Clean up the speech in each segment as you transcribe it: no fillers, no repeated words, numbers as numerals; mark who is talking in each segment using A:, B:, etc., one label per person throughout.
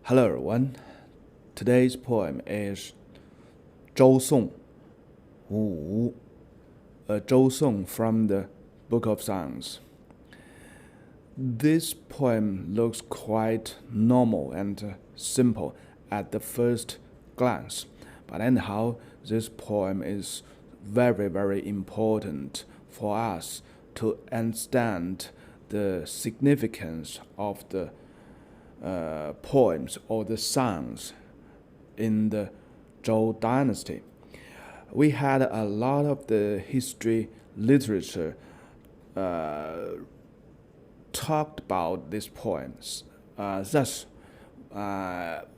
A: Hello everyone. Today's poem is Zhou Song, a Zhou Song from the Book of Songs. This poem looks quite normal and simple at the first glance, but anyhow, this poem is very, very important for us to understand the significance of the poems or the songs in the Zhou dynasty. We had a lot of the history literature talked about these poems. Thus,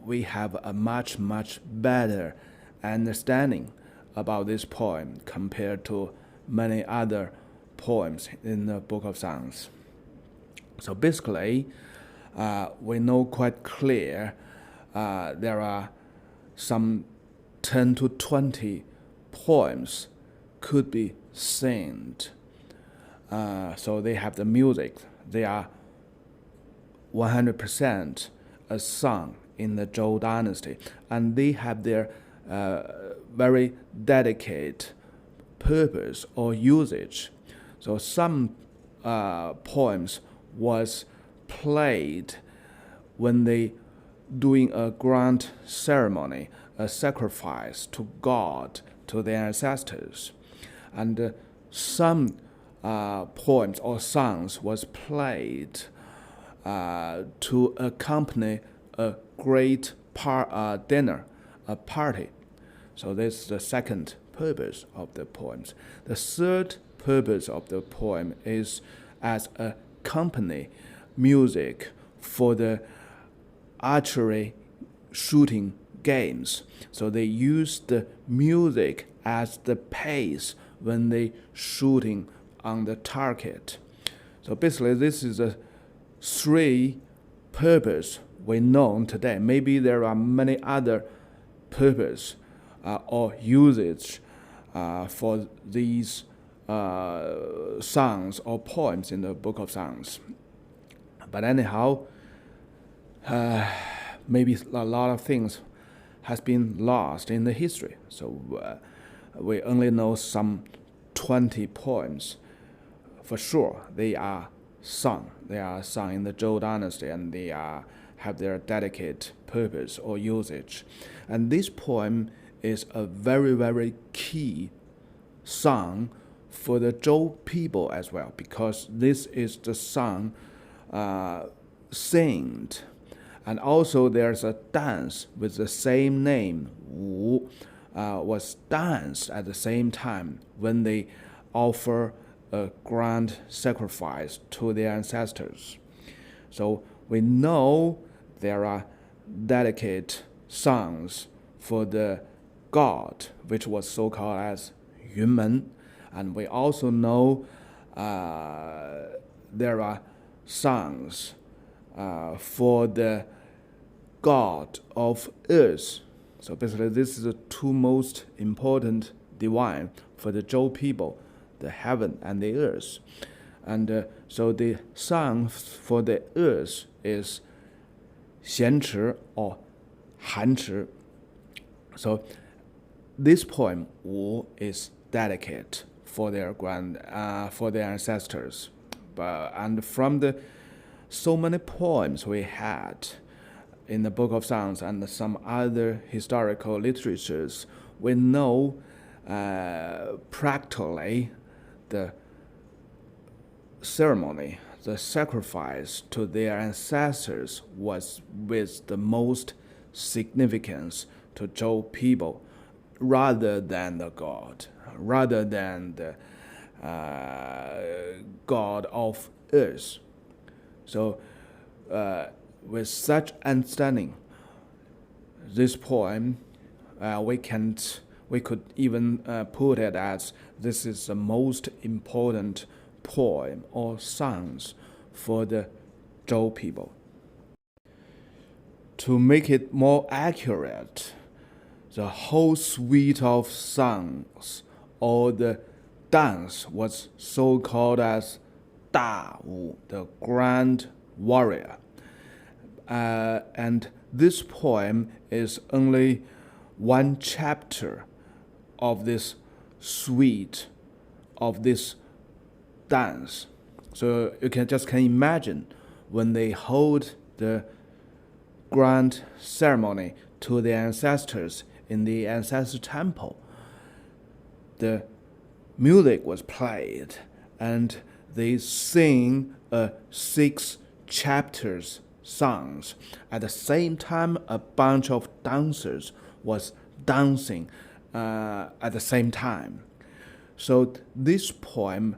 A: we have a much better understanding about this poem compared to many other poems in the Book of Songs. So basically, we know quite clear there are some 10 to 20 poems could be sung. So they have the music. They are 100% a song in the Zhou dynasty, and they have their very dedicated purpose or usage. So some poems was played when they doing a grand ceremony, a sacrifice to God, to their ancestors. And some poems or songs was played to accompany a great dinner, a party. So this is the second purpose of the poems. The third purpose of the poem is as a company music for the archery shooting games. So they use the music as the pace when they shooting on the target. So basically this is the three purpose we know today. Maybe there are many other purpose or usage for these songs or poems in the Book of Songs. But anyhow, maybe a lot of things has been lost in the history. So we only know some 20 poems. For sure, they are sung. They are sung in the Zhou dynasty, and they have their dedicated purpose or usage. And this poem is a very, very key song for the Zhou people as well, because this is the song singed. And also there's a dance with the same name, Wu, was danced at the same time when they offer a grand sacrifice to their ancestors. So we know there are dedicated songs for the god, which was so-called as Yunmen. And we also know there are songs for the god of earth. So basically this is the two most important divine for the Zhou people, the heaven and the earth. And so the song for the earth is Xianchi or Hanchi. So this poem Wu is dedicated for their for their ancestors. And from the so many poems we had in the Book of Songs and some other historical literatures, we know practically the ceremony, the sacrifice to their ancestors was with the most significance to Zhou people, rather than the god, rather than the god of earth. So with such understanding, this poem, we could even put it as this is the most important poem or songs for the Zhou people. To make it more accurate, the whole suite of songs or the dance was so-called as Da Wu, the grand warrior. And this poem is only one chapter of this suite, of this dance. So you can imagine when they hold the grand ceremony to the ancestors in the ancestor temple, the music was played and they sing 6 chapters songs. At the same time, a bunch of dancers was dancing at the same time. So this poem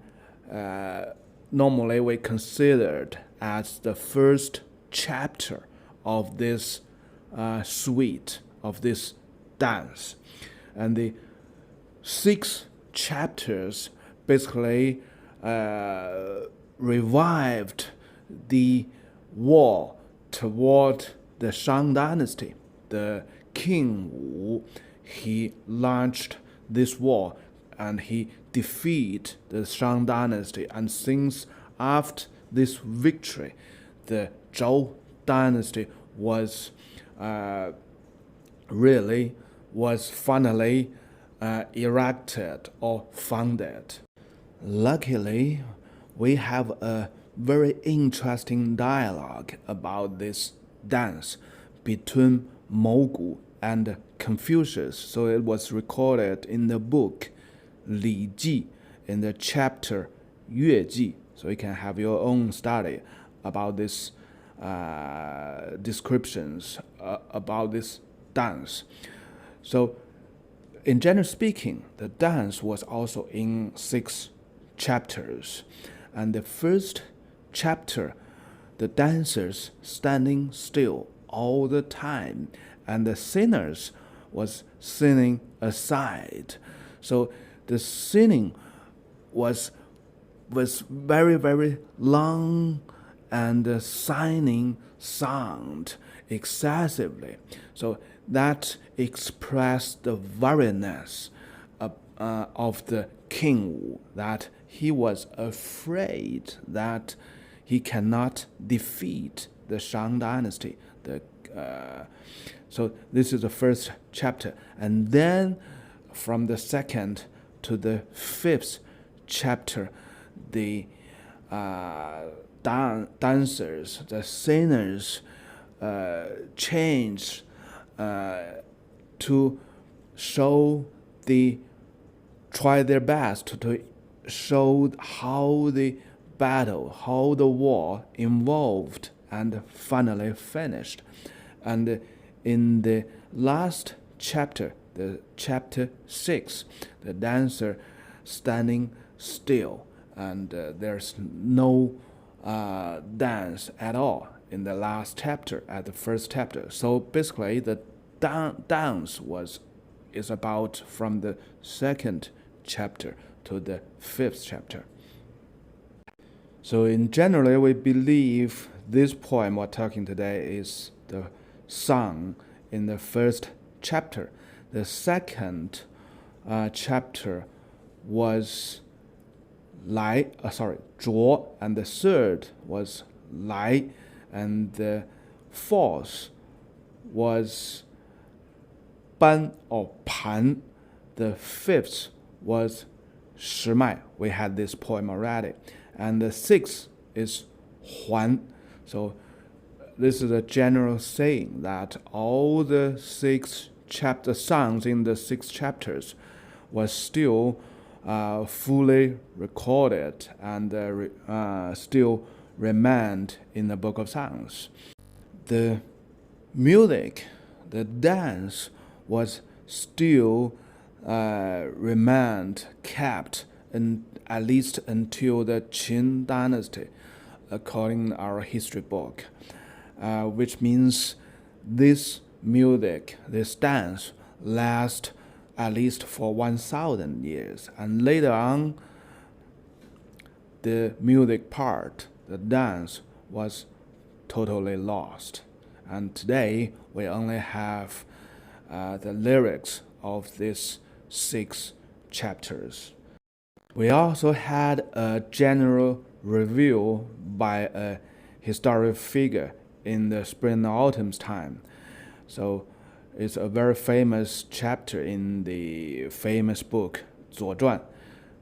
A: normally we considered as the first chapter of this suite, of this dance. And the 6 chapters basically revived the war toward the Shang dynasty. The King Wu, he launched this war and he defeated the Shang dynasty. And since after this victory, the Zhou dynasty was finally erected or founded. Luckily, we have a very interesting dialogue about this dance between Mogu and Confucius. So it was recorded in the book Li Ji, in the chapter Yue Ji. So you can have your own study about this descriptions about this dance. So in general speaking, the dance was also in 6 chapters. And the first chapter, the dancers standing still all the time, and the singers was singing aside. So the singing was very, very long and signing sound excessively. So that expressed the weariness of the King Wu, that he was afraid that he cannot defeat the Shang dynasty. So this is the first chapter. And then from the 2nd to the 5th chapter, the dancers, the singers changed to try their best to show how the battle, how the war evolved and finally finished. And in the last chapter, the chapter 6, the dancer standing still, and there's no dance at all in the last chapter, at the first chapter. So basically, the dance is about from the 2nd chapter to the 5th chapter. So in general, we believe this poem we're talking today is the song in the first chapter. The 2nd chapter was Zhuo, and the 3rd was Lai, and the 4th was Ban or Pan. The 5th was Shimai. We had this poem already. And the 6th is Huan. So this is a general saying that all the 6 songs in the 6 chapters was still fully recorded and still remained in the Book of Songs. The music, the dance was still remained kept at least until the Qin dynasty, according to our history book, which means this music, this dance, lasts at least for 1,000 years. And later on, the music part, the dance, was totally lost. And today, we only have the lyrics of these 6 chapters. We also had a general review by a historical figure in the spring and autumn's time. So it's a very famous chapter in the famous book Zuozhuan.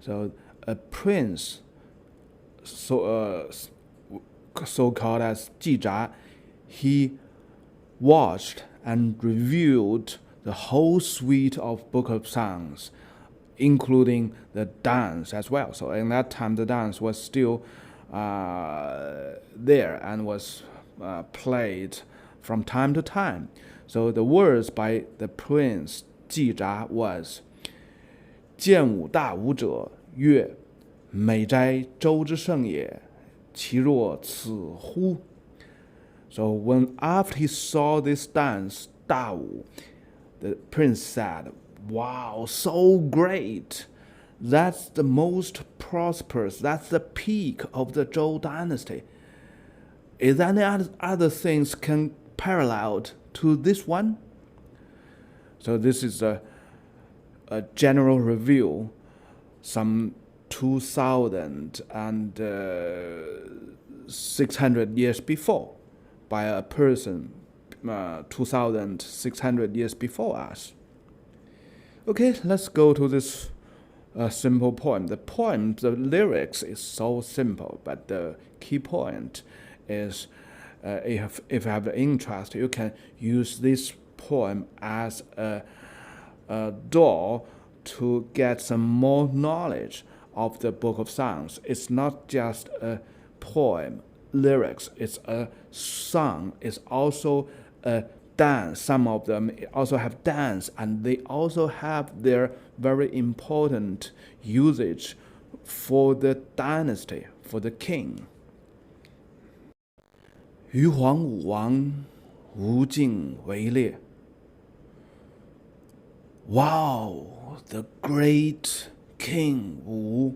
A: So a prince, so-called as Jizha, he watched and reviewed the whole suite of Book of Songs, including the dance as well. So in that time, the dance was still there and was played from time to time. So the words by the prince Jizha was 见武大武者曰美哉周之盛也其若此乎 So when after he saw this dance 大武 the prince said, wow, so great, that's the most prosperous, that's the peak of the Zhou dynasty. Is there any other things can parallel to this one? So this is a general review, some 2,600 years before, by a person 2,600 years before us. Okay, let's go to this simple poem. The poem, the lyrics is so simple, but the key point is if you have the interest, you can use this poem as a door to get some more knowledge of the Book of Songs. It's not just a poem, lyrics, it's a song, it's also a dance. Some of them also have dance, and they also have their very important usage for the dynasty, for the king. 于皇武王，无竞维烈。Wow, the great King Wu.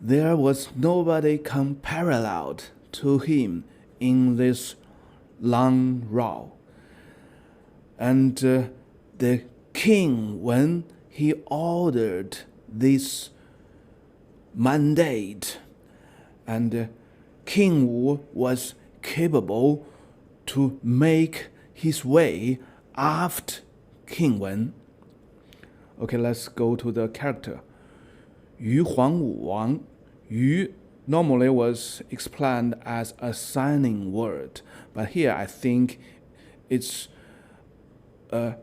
A: There was nobody paralleled to him in this long row. And the king, when he ordered this mandate, and King Wu was capable to make his way after King Wen. Okay, let's go to the character. 于皇武王. Yu normally was explained as a signing word, but here I think it's a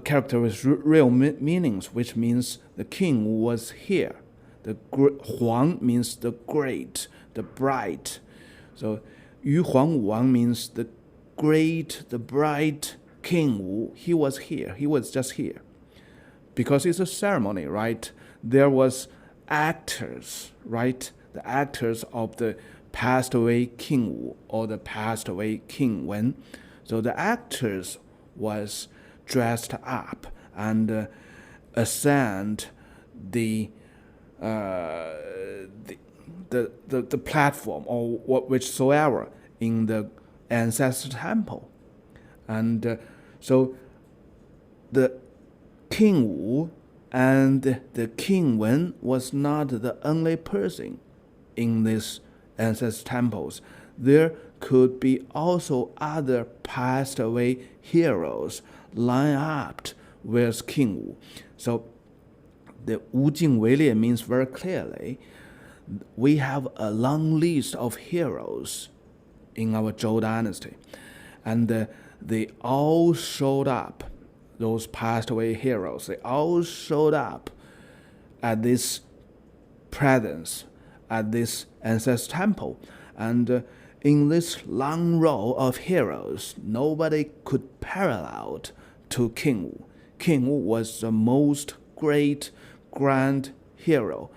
A: character with real meanings, which means the king was here. The Huang means the great, the bright. So Yu Huang Wang means the great, the bright King Wu. He was here. He was just here. Because it's a ceremony, right? There was actors, right? The actors of the passed away King Wu or the passed away King Wen. So the actors was dressed up and ascend the platform or whichsoever in the ancestor temple. And so the King Wu and the King Wen was not the only person in these ancestor temples. There could be also other passed away heroes lined up with King Wu. So the Wu Jing Wei Lian means very clearly we have a long list of heroes in our Zhou dynasty, and they all showed up. Those passed away heroes, they all showed up at this presence, at this ancestor temple. And in this long row of heroes, nobody could parallel to King Wu. King Wu was the most great, grand hero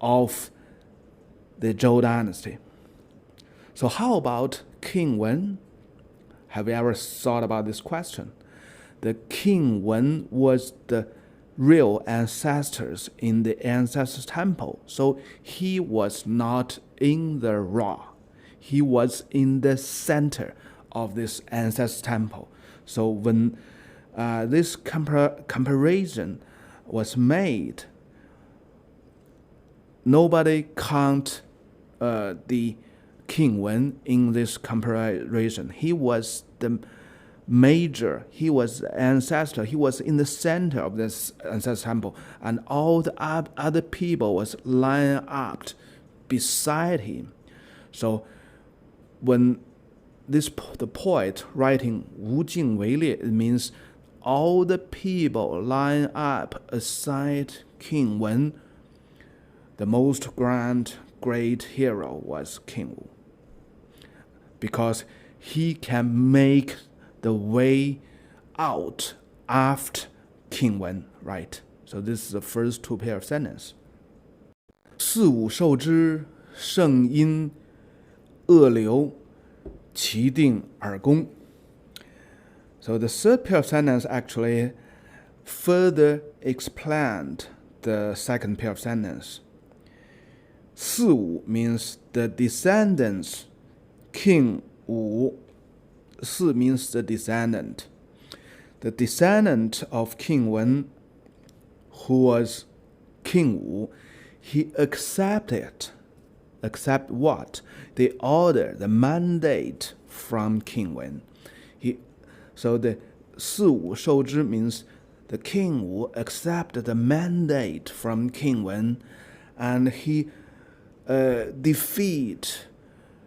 A: of the Zhou dynasty. So how about King Wen? Have you ever thought about this question? The King Wen was the real ancestors in the ancestor temple. So he was not in the raw. He was in the center of this ancestor temple. So when this comparison was made, nobody count the King Wen in this comparison. He was the major, he was the ancestor, he was in the center of this ancestor temple, and all the other people was lined up beside him. So when the poet writing 无竞维烈, it means all the people line up aside King Wen. The most great hero was King Wu, because he can make the way out after King Wen, right? So this is the first two pair of sentences. 嗣武受之，胜殷遏刘，耆定尔功. So the third pair of sentences actually further explained the second pair of sentences. 嗣武 means the descendants. King Wu, 嗣 means the descendant. The descendant of King Wen, who was King Wu, he accepted what? The order, the mandate from King Wen. So the 嗣武受之 means the King Wu accepted the mandate from King Wen, and he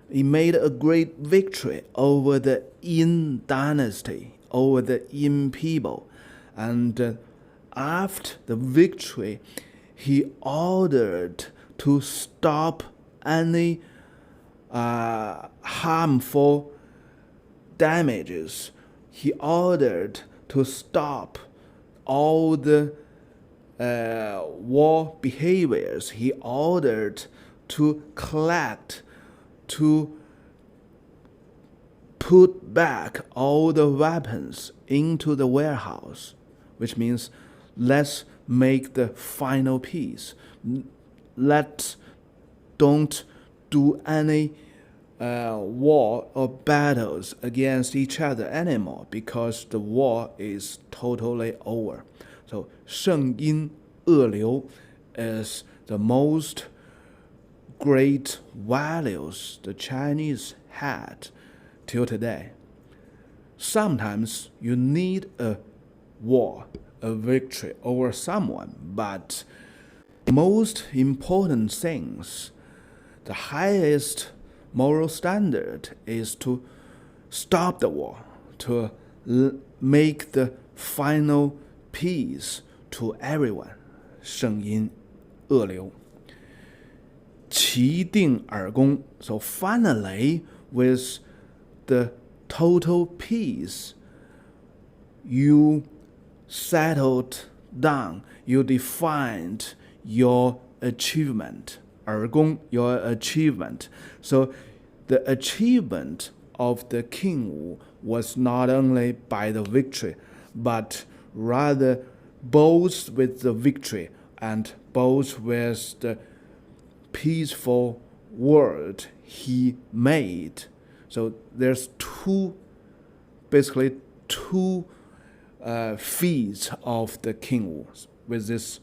A: he made a great victory over the Yin dynasty, over the Yin people. And after the victory, he ordered to stop any harmful damages. He ordered to stop all the war behaviors. He ordered to collect, to put back all the weapons into the warehouse, which means let's make the final peace. Don't do any war or battles against each other anymore, because the war is totally over. So 胜殷遏刘 is the most great values the Chinese had till today. Sometimes you need a war, a victory over someone, but most important things, the highest moral standard is to stop the war, to make the final peace to everyone. 胜殷遏刘，耆定尔功. So finally, with the total peace, you settled down, you defined your achievement. 尔功, your achievement. So the achievement of the King Wu was not only by the victory, but rather both with the victory and both with the peaceful world he made. So there's basically two feats of the King Wu with this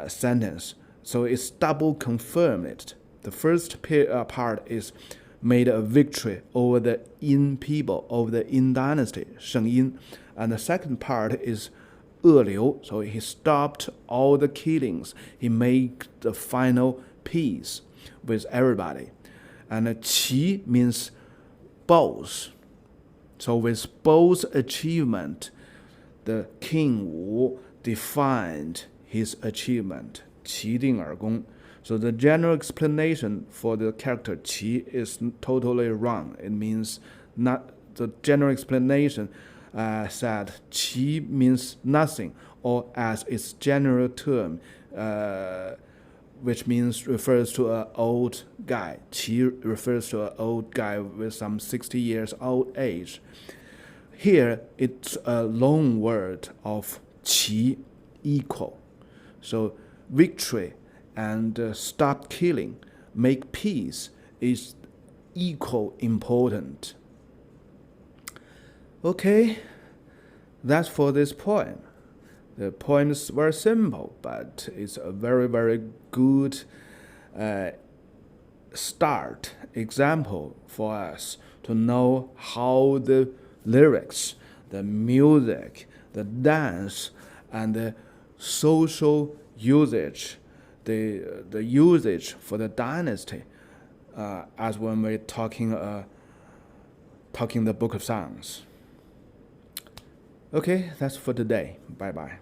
A: sentence. So it's double confirmed. The first part is made a victory over the Yin people, over the Yin dynasty, Sheng Yin. And the second part is 遏刘, so he stopped all the killings. He made the final peace with everybody. And qi means both. So with both achievement, the King Wu defined his achievement. 耆定尔功. So the general explanation for the character qi is totally wrong. It means not. The general explanation said qi means nothing, or as its general term, which refers to an old guy. Qi refers to an old guy with some 60 years old age. Here it's a long word of qi, equal. So victory and stop killing, make peace is equal important. Okay, that's for this poem. The poem is very simple, but it's a very, very good start example for us to know how the lyrics, the music, the dance, and the social usage, the usage for the dynasty, as when we're talking the Book of Songs. Okay, that's for today. Bye bye.